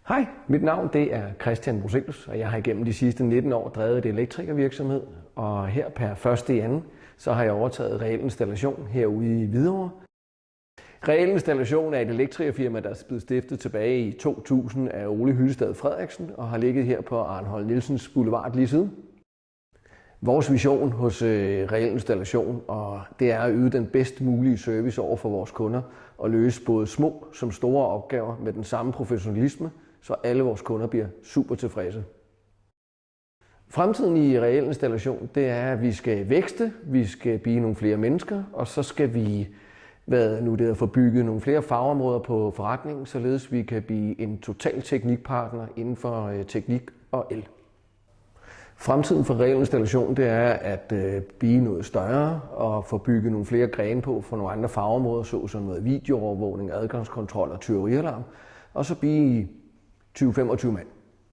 Hej, mit navn det er Christian Bruselius, og jeg har igennem de sidste 19 år drevet et elektrikervirksomhed. Og her per 1.2. så har jeg overtaget Reel Installation herude i Hvidovre. Reel Installation er et elektrikerfirma, der er blevet stiftet tilbage i 2000 af Ole Hyllestad Frederiksen og har ligget her på Arnhold Nielsens Boulevard lige siden. Vores vision hos Reel Installation det er at yde den bedst mulige service over for vores kunder og løse både små som store opgaver med den samme professionalisme, så alle vores kunder bliver super tilfredse. Fremtiden i Reel Installation det er, at vi skal vækste, vi skal blive nogle flere mennesker, og så skal vi få bygget nogle flere fagområder på forretningen, således vi kan blive en total teknikpartner inden for teknik og el. Fremtiden for Reel Installation det er at blive noget større og få bygget nogle flere grene på for nogle andre fagområder, såsom noget videoovervågning, adgangskontrol og tyverialarm, og så blive 20-25 mand.